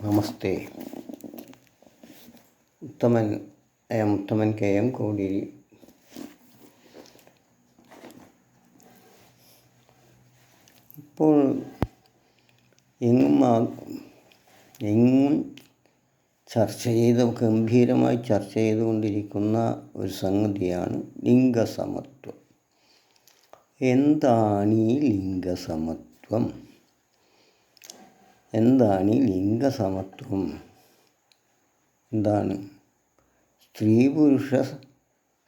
നമസ്തേ. ഉത്തമൻ K M Kodiyeri. ഇപ്പോൾ എങ്ങും ഗംഭീരമായി ചർച്ച ചെയ്തുകൊണ്ടിരിക്കുന്ന ഒരു സംഗതിയാണ് ലിംഗസമത്വം. എന്താണ് ഈ ലിംഗസമത്വം? എന്താണ് സ്ത്രീ പുരുഷ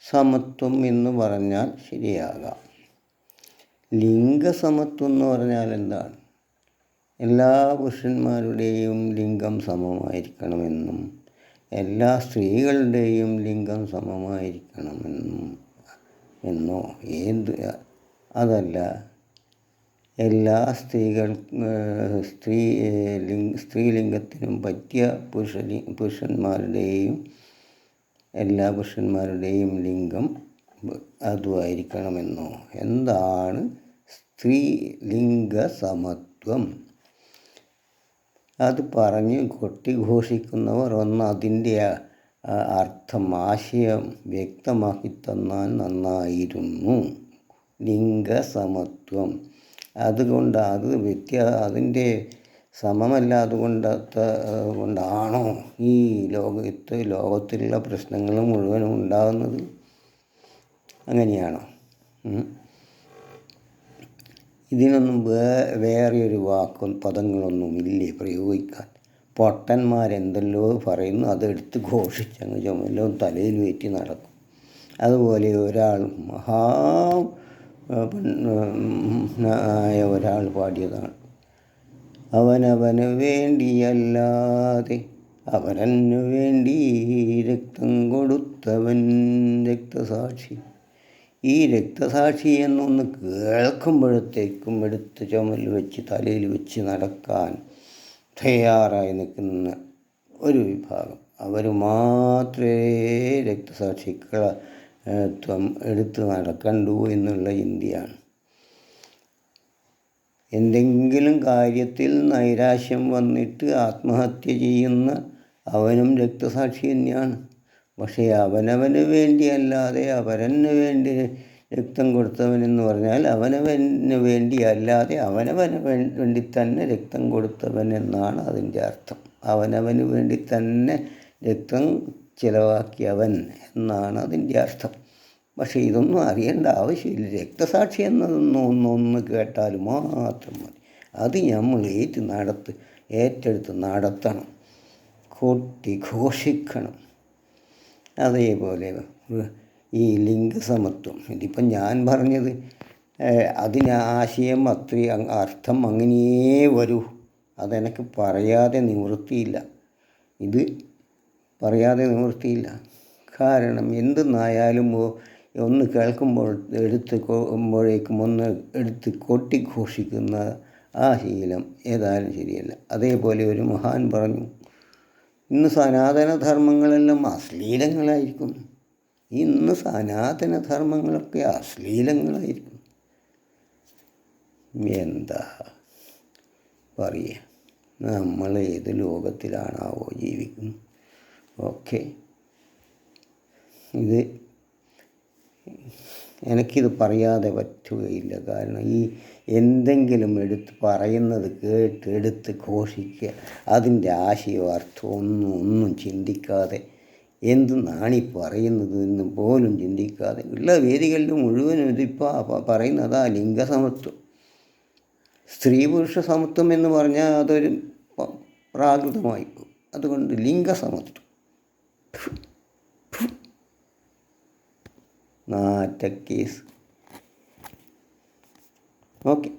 സമത്വം എന്ന് പറഞ്ഞാൽ ശരിയാകാം. ലിംഗസമത്വം എന്ന് പറഞ്ഞാൽ എന്താണ്? എല്ലാ പുരുഷന്മാരുടെയും ലിംഗം സമമായിരിക്കണമെന്നും എല്ലാ സ്ത്രീകളുടെയും ലിംഗം സമമായിരിക്കണമെന്നോ അതല്ല, എല്ലാ സ്ത്രീലിംഗത്തിനും പറ്റിയ എല്ലാ പുരുഷന്മാരുടെയും ലിംഗം അതുമായിരിക്കണമെന്നോ? എന്താണ് സ്ത്രീലിംഗ സമത്വം? അത് പറഞ്ഞ് കൊട്ടിഘോഷിക്കുന്നവർ അതിൻ്റെ ആശയം വ്യക്തമാക്കി തന്നാൽ നന്നായിരുന്നു. ലിംഗസമത്വം അതുകൊണ്ട് അതിൻ്റെ കൊണ്ടാണോ ഈ ലോകത്തിലുള്ള പ്രശ്നങ്ങൾ മുഴുവനും ഉണ്ടാകുന്നത്? അങ്ങനെയാണോ? ഇതിനൊന്നും വേറെയൊരു പദങ്ങളൊന്നും ഇല്ലേ പ്രയോഗിക്കാൻ? പൊട്ടന്മാരെന്തെല്ലോ പറയുന്നു, അതെടുത്ത് ഘോഷിച്ചങ്ങ് ചുമല്ലോ തലയിൽ വെറ്റി നടക്കും. അതുപോലെ ഒരാൾ ഒരാൾ പാടിയതാണ്, അവനവന് വേണ്ടിയല്ലാതെ അവനു വേണ്ടി രക്തം കൊടുത്തവൻ രക്തസാക്ഷി. ഈ രക്തസാക്ഷി എന്നൊന്ന് കേൾക്കുമ്പോഴത്തേക്കും എടുത്ത് ചുമലിൽ വെച്ച് തലയിൽ വെച്ച് നടക്കാൻ തയ്യാറായി നിൽക്കുന്ന ഒരു വിഭാഗം, അവർ മാത്രമേ രക്തസാക്ഷിത്വം എടുത്ത് നടക്കണ്ടൂ എന്നുള്ള ചിന്തയാണ്. എന്തെങ്കിലും കാര്യത്തിൽ നൈരാശ്യം വന്നിട്ട് ആത്മഹത്യ ചെയ്യുന്ന അവനും രക്തസാക്ഷി തന്നെയാണ്. പക്ഷേ അവനവന് വേണ്ടിയല്ലാതെ അവരന് വേണ്ടി രക്തം കൊടുത്തവനെന്ന് പറഞ്ഞാൽ അവനവന് വേണ്ടിയല്ലാതെ അവനവന് വേണ്ടി തന്നെ രക്തം കൊടുത്തവൻ എന്നാണ് അതിൻ്റെ അർത്ഥം. അവനവന് വേണ്ടി തന്നെ രക്തം ചിലവാക്കിയവൻ എന്നാണ് അതിൻ്റെ അർത്ഥം. പക്ഷേ ഇതൊന്നും അറിയേണ്ട ആവശ്യമില്ല. രക്തസാക്ഷി എന്നതൊന്ന് കേട്ടാൽ മാത്രം മതി. അത് നമ്മൾ ഏറ്റെടുത്ത് നടത്തണം, ഘോഷിക്കണം. അതേപോലെ ഈ ലിംഗസമത്വം, ഇതിപ്പം ഞാൻ പറഞ്ഞത് അതിന് ആശയം അത്രയും അർത്ഥം അങ്ങനെയേ വരൂ. അതെനിക്ക് പറയാതെ നിവൃത്തിയില്ല. കാരണം എന്തെന്നായാലും ഒന്ന് കേൾക്കുമ്പോഴേക്കും ഒന്ന് എടുത്ത് കൊട്ടിഘോഷിക്കുന്ന ആ ശീലം ഏതായാലും ശരിയല്ല. അതേപോലെ ഒരു മഹാൻ പറഞ്ഞു, ഇന്ന് സനാതനധർമ്മങ്ങളെല്ലാം അശ്ലീലങ്ങളായിരിക്കും. സനാതനധർമ്മങ്ങളൊക്കെ അശ്ലീലങ്ങളായിരിക്കും. എന്താ പറയുക? നമ്മൾ ഏത് ലോകത്തിലാണാവോ ജീവിക്കുന്നത്? ഓക്കെ, എനിക്കിത് പറയാതെ പറ്റുകയില്ല. കാരണം ഈ എന്തെങ്കിലും പറയുന്നത് എടുത്ത് ഘോഷിക്കുക, അതിൻ്റെ ആശയവും അർത്ഥവും ഒന്നും ചിന്തിക്കാതെ, എന്തെന്നാണ് ഈ പറയുന്നത് എന്ന് പോലും ചിന്തിക്കാതെ ഉള്ള വേദികളിൽ മുഴുവനും ഇതിപ്പോൾ പറയുന്നതാ ലിംഗസമത്വം. സ്ത്രീ പുരുഷ സമത്വം എന്ന് പറഞ്ഞാൽ അതൊരു പ്രാകൃതമായി പോകും. അതുകൊണ്ട് ലിംഗസമത്വം നാറ്റക്കേസ്. ഓക്കെ.